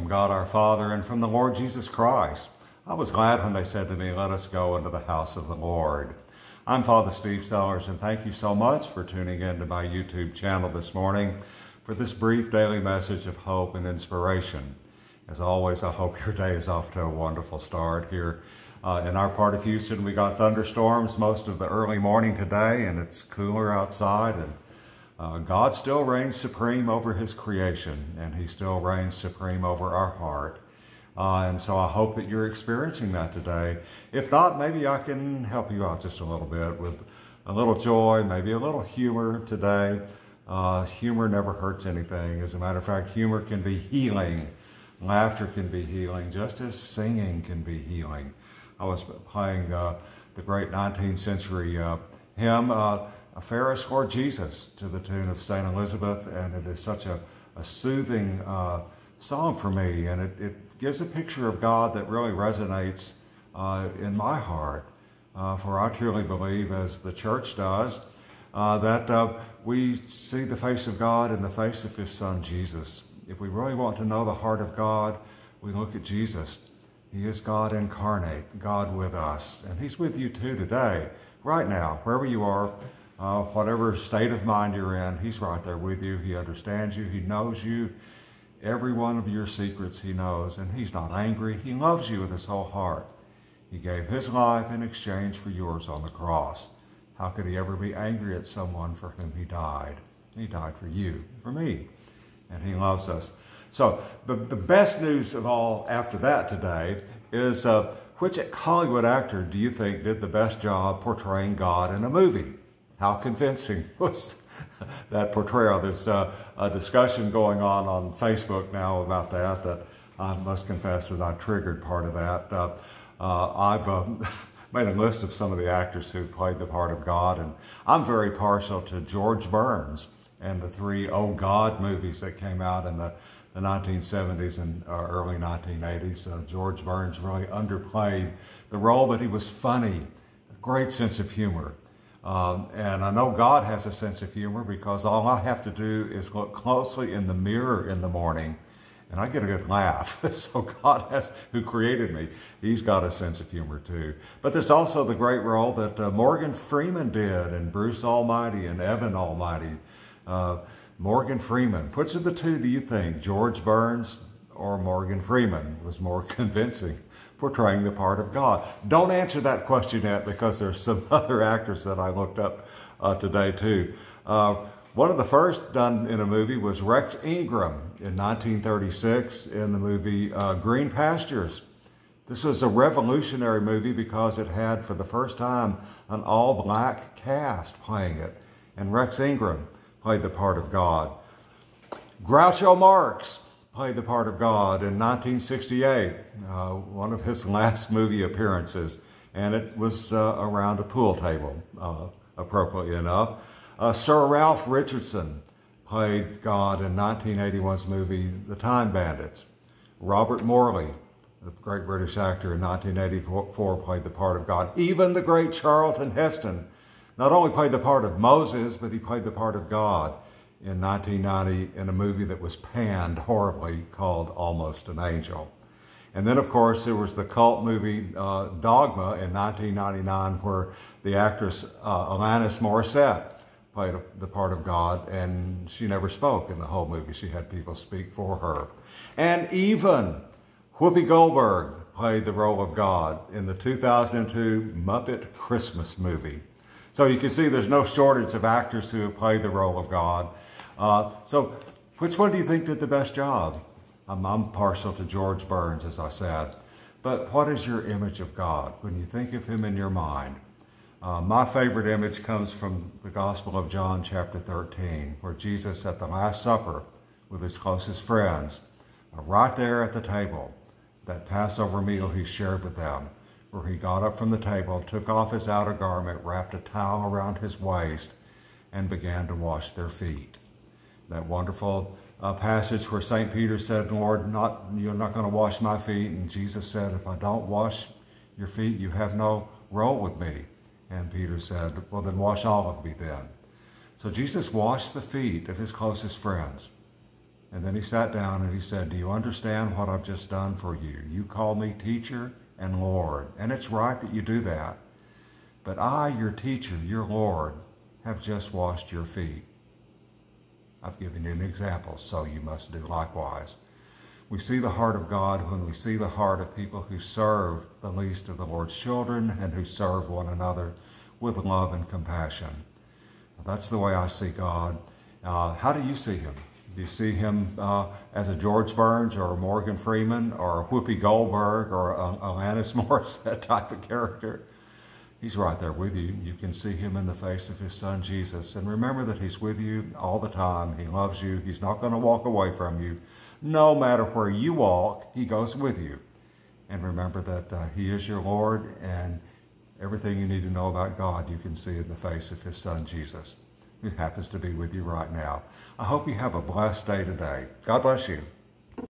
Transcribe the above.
from God our Father and from the Lord Jesus Christ. I was glad when they said to me, "Let us go into the house of the Lord." I'm Father Steve Sellers, and thank you so much for tuning in to my YouTube channel this morning for this brief daily message of hope and inspiration. As always, I hope your day is off to a wonderful start here. In our part of Houston, we got thunderstorms most of the early morning today, and it's cooler outside, and God still reigns supreme over his creation, and he still reigns supreme over our heart. And so I hope that you're experiencing that today. If not, maybe I can help you out just a little bit with a little joy, maybe a little humor today. Humor never hurts anything. As a matter of fact, humor can be healing. Laughter can be healing, just as singing can be healing. I was playing the great 19th century hymn, "A Fairest for Jesus," to the tune of St. Elizabeth, and it is such a soothing song for me, and it gives a picture of God that really resonates in my heart. For I truly believe, as the church does, that we see the face of God in the face of his son Jesus. If we really want to know the heart of God, we look at Jesus. He is God incarnate, God with us, and he's with you too today, right now, wherever you are. Whatever state of mind you're in, he's right there with you. He understands you. He knows you. Every one of your secrets he knows, and he's not angry. He loves you with his whole heart. He gave his life in exchange for yours on the cross. How could he ever be angry at someone for whom he died? He died for you, for me, and he loves us. So the best news of all after that today is which Hollywood actor do you think did the best job portraying God in a movie? How convincing was that portrayal? There's a discussion going on Facebook now about that I must confess that I triggered part of that. I've made a list of some of the actors who played the part of God, and I'm very partial to George Burns and the three Oh God movies that came out in the 1970s and early 1980s. George Burns really underplayed the role, but he was funny, a great sense of humor. And I know God has a sense of humor because all I have to do is look closely in the mirror in the morning and I get a good laugh. So God who created me, he's got a sense of humor too. But there's also the great role that Morgan Freeman did in Bruce Almighty and Evan Almighty. Morgan Freeman, which of the two do you think, George Burns or Morgan Freeman, was more convincing portraying the part of God? Don't answer that question yet, because there's some other actors that I looked up today too. One of the first done in a movie was Rex Ingram in 1936 in the movie Green Pastures. This was a revolutionary movie because it had, for the first time, an all-black cast playing it, and Rex Ingram played the part of God. Groucho Marx played the part of God in 1968, one of his last movie appearances, and it was around a pool table, appropriately enough. Sir Ralph Richardson played God in 1981's movie The Time Bandits. Robert Morley, the great British actor, in 1984 played the part of God. Even the great Charlton Heston not only played the part of Moses, but he played the part of God in 1990 in a movie that was panned horribly called Almost an Angel. And then, of course, there was the cult movie Dogma in 1999, where the actress Alanis Morissette played the part of God, and she never spoke in the whole movie. She had people speak for her. And even Whoopi Goldberg played the role of God in the 2002 Muppet Christmas movie. So you can see there's no shortage of actors who have played the role of God. So which one do you think did the best job? I'm partial to George Burns, as I said. But what is your image of God when you think of him in your mind? My favorite image comes from the Gospel of John, chapter 13, where Jesus, at the Last Supper with his closest friends, right there at the table, that Passover meal he shared with them, where he got up from the table, took off his outer garment, wrapped a towel around his waist, and began to wash their feet. That wonderful passage where St. Peter said, "Lord, you're not going to wash my feet." And Jesus said, "If I don't wash your feet, you have no role with me." And Peter said, "Well, then wash all of me then." So Jesus washed the feet of his closest friends. And then he sat down and he said, do you understand what I've just done for you? You call me teacher and Lord, and it's right that you do that. But I, your teacher, your Lord, have just washed your feet. I've given you an example, so you must do likewise. We see the heart of God when we see the heart of people who serve the least of the Lord's children and who serve one another with love and compassion. That's the way I see God. How do you see him? Do you see him as a George Burns or a Morgan Freeman or a Whoopi Goldberg or a Alanis Morissette type of character? He's right there with you. You can see him in the face of his son, Jesus. And remember that he's with you all the time. He loves you. He's not going to walk away from you. No matter where you walk, he goes with you. And remember that he is your Lord, and everything you need to know about God, you can see in the face of his son, Jesus, who happens to be with you right now. I hope you have a blessed day today. God bless you.